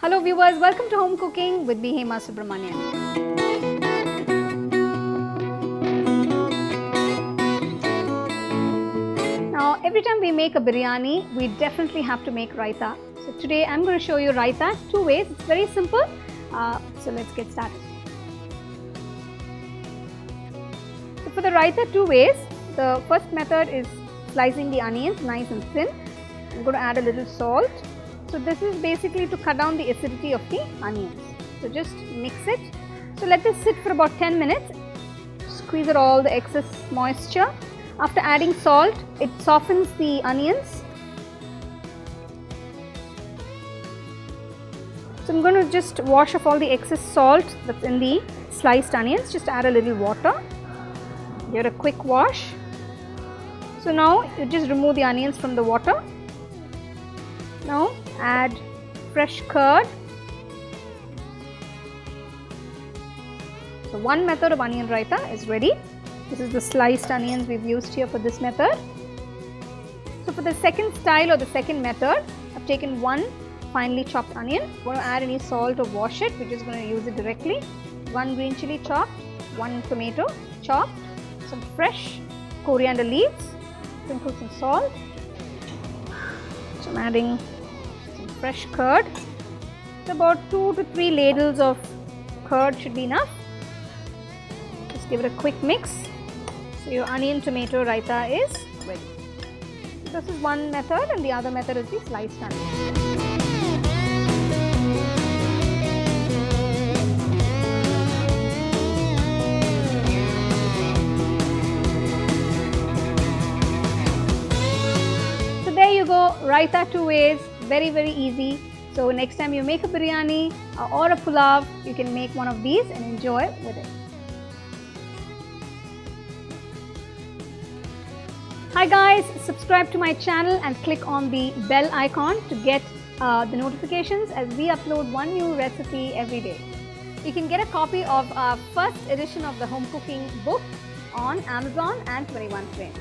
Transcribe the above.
Hello viewers, welcome to Home Cooking with me Hema Subramanian. Now every time we make a biryani, we definitely have to make raita. So today I'm going to show you raita two ways. It's very simple. So let's get started. So for the raita two ways, the first method is slicing the onions nice and thin. I'm going to add a little salt. So this is basically to cut down the acidity of the onions. So just mix it. So let this sit for about 10 minutes. Squeeze out all the excess moisture. After adding salt, it softens the onions. So I'm going to just wash off all the excess salt that's in the sliced onions. Just add a little water. Give it a quick wash. So now you just remove the onions from the water. Now add fresh curd. So one method of onion raita is ready. This is the sliced onions we've used here for this method. So for the second style or the second method, I've taken one finely chopped onion. I'm going to add any salt or wash it. We're just going to use it directly. One green chili chopped, one tomato chopped, some fresh coriander leaves, sprinkle some salt. So I'm adding some fresh curd. So about 2 to 3 ladles of curd should be enough. Just give it a quick mix. So your onion tomato raita is ready. This is one method and the other method is the sliced onion. So there you go, raita two ways, very easy. So next time you make a biryani or a pulav, you can make one of these and enjoy with it. Hi guys, subscribe to my channel and click on the bell icon to get the notifications as we upload one new recipe every day. You can get a copy of our first edition of the home cooking book on Amazon and 21 Frames.